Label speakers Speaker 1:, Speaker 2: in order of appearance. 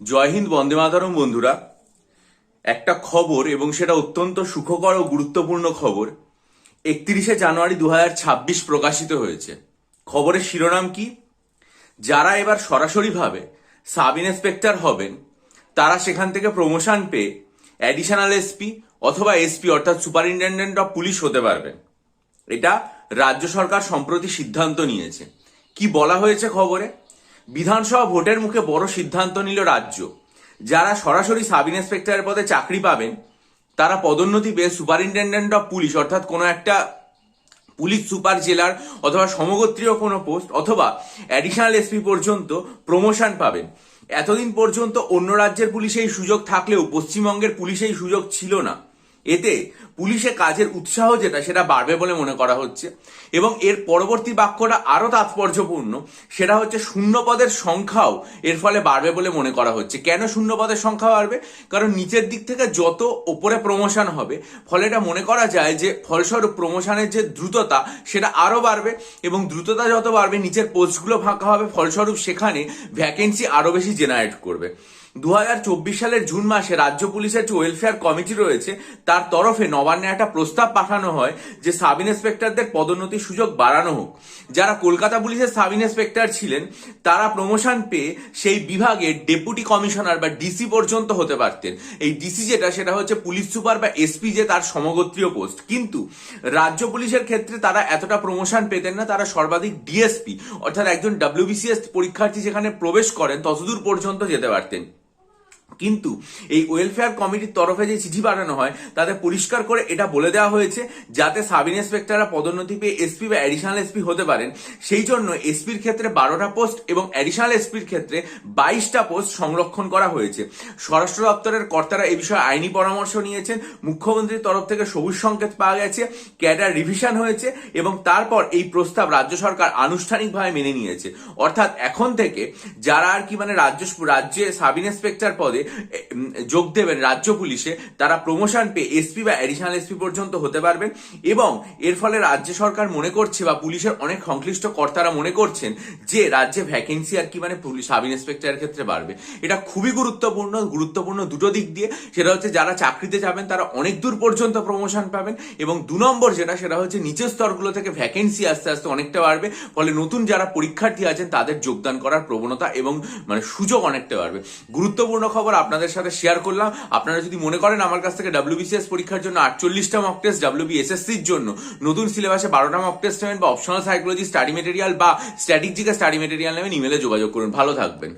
Speaker 1: জয় হিন্দ, বন্দে মাতরম। বন্ধুরা, একটা খবর, এবং সেটা অত্যন্ত সুখকর ও গুরুত্বপূর্ণ খবর 31শে জানুয়ারি 2026 প্রকাশিত হয়েছে। খবরের শিরোনাম কি? যারা এবার সরাসরিভাবে সাব ইন্সপেক্টর হবেন তারা সেখান থেকে প্রমোশন পেয়ে অ্যাডিশনাল এসপি অথবা এসপি অর্থাৎ সুপারিনটেন্ডেন্ট অফ পুলিশ হতে পারবেন। এটা রাজ্য সরকার সম্প্রতি সিদ্ধান্ত নিয়েছে। কি বলা হয়েছে খবরে? বিধানসভা ভোটের মুখে বড় সিদ্ধান্ত নিল রাজ্য। যারা সরাসরি সাব ইন্সপেক্টরের পদে চাকরি পাবেন তারা পদোন্নতি পেয়ে সুপারিনটেন্ডেন্ট অফ পুলিশ অর্থাৎ কোনো একটা পুলিশ সুপার জেলার অথবা সমগোত্রীয় কোনো পোস্ট অথবা অ্যাডিশনাল এসপি পর্যন্ত প্রমোশন পাবেন। এতদিন পর্যন্ত অন্য রাজ্যের পুলিশে এই সুযোগ থাকলেও পশ্চিমবঙ্গের পুলিশে এই সুযোগ ছিল না। এতে পুলিশে কাজের উৎসাহ যেটা সেটা বাড়বে বলে মনে করা হচ্ছে। এবং এর পরবর্তী বাক্যটা আরো তাৎপর্যপূর্ণ, সেটা হচ্ছে শূন্য পদের সংখ্যাও এর ফলে বাড়বে বলে মনে করা হচ্ছে। কেন শূন্য পদের সংখ্যা বাড়বে? কারণ নিচের দিক থেকে যত ওপরে প্রমোশন হবে, ফলে এটা মনে করা যায় যে ফলস্বরূপ প্রমোশনের যে দ্রুততা সেটা আরো বাড়বে, এবং দ্রুততা যত বাড়বে নিচের পোস্টগুলো ফাঁকা হবে, ফলস্বরূপ সেখানে ভ্যাকেন্সি আরো বেশি জেনারেট করবে। 2024 সালের জুন মাসে রাজ্য পুলিশের যে ওয়েলফেয়ার কমিটি রয়েছে তার তরফে নবান্নে একটা প্রস্তাব পাঠানো হয় যে সাব ইন্সপেক্টরদের পদোন্নতির সুযোগ বাড়ানো হোক। যারা কলকাতা পুলিশের সাব ইন্সপেক্টর ছিলেন তারা প্রমোশন পেয়ে সেই বিভাগের ডেপুটি কমিশনার বা ডিসি পর্যন্ত হতে পারতেন। এই ডিসি যেটা সেটা হচ্ছে পুলিশ সুপার বা এসপি যে তার সমগোত্রীয় পোস্ট। কিন্তু রাজ্য পুলিশের ক্ষেত্রে তারা এতটা প্রমোশন পেতেন না, তারা সর্বাধিক ডিএসপি অর্থাৎ একজন ডাব্লিউবিসিএস পরীক্ষার্থী যেখানে প্রবেশ করেন ততদূর পর্যন্ত যেতে পারতেন। কিন্তু এই ওয়েলফেয়ার কমিটির তরফে যে চিঠি পাঠানো হয় তাতে পরিষ্কার করে এটা বলে দেওয়া হয়েছে যাতে সাব ইন্সপেক্টররা পদোন্নতি পেয়ে এসপি বা অ্যাডিশনাল এসপি হতে পারেন, সেই জন্য এসপির ক্ষেত্রে 12টা পোস্ট এবং অ্যাডিশনাল এসপির ক্ষেত্রে 22টা পোস্ট সংরক্ষণ করা হয়েছে। স্বরাষ্ট্র দপ্তরের কর্তারা এই বিষয়ে আইনি পরামর্শ নিয়েছেন, মুখ্যমন্ত্রীর তরফ থেকে সবুজ সংকেত পাওয়া গেছে, ক্যাডার রিভিশন হয়েছে এবং তারপর এই প্রস্তাব রাজ্য সরকার আনুষ্ঠানিকভাবে মেনে নিয়েছে। অর্থাৎ এখন থেকে যারা আর কি রাজ্যে সাব ইন্সপেক্টর পদে যোগ দেবেন রাজ্য পুলিশে, তারা প্রমোশন পেয়ে এসপি বা অ্যাডিশনাল এসপি পর্যন্ত হতে পারবেন। এবং এর ফলে রাজ্য সরকার মনে করছে বা পুলিশের অনেক সংশ্লিষ্ট কর্তারা মনে করছেন যে রাজ্যে ভ্যাকেন্সি আর কি পুলিশ সাব ইন্সপেক্টরের ক্ষেত্রে বাড়বে। এটা খুবই গুরুত্বপূর্ণ দুটো দিক দিয়ে। সেটা হচ্ছে যারা চাকরিতে যাবেন তারা অনেক দূর পর্যন্ত প্রমোশন পাবেন, এবং 2 নম্বর সেটা হচ্ছে নিচের স্তরগুলো থেকে ভ্যাকেন্সি আস্তে আস্তে অনেকটা বাড়বে, ফলে নতুন যারা পরীক্ষার্থী আছেন তাদের যোগদান করার প্রবণতা এবং সুযোগ অনেকটা বাড়বে। গুরুত্বপূর্ণ খবর আপনাদের সাথে শেয়ার করলাম। আপনারা যদি মনে করেন আমার কাছ থেকে ডাব্লিউবিসিএস পরীক্ষার জন্য 48টা মক টেস্ট, ডাব্লিউবিএসএসসির জন্য নতুন সিলেবাসে 12টা মক টেস্ট নেবেন, বা অপশনাল সাইকোলজি স্টাডি মেটেরিয়াল বা স্ট্যাটিক জিকে স্টাডি মেটেরিয়াল নেবেন, ইমেলে যোগাযোগ করুন। ভালো থাকবেন।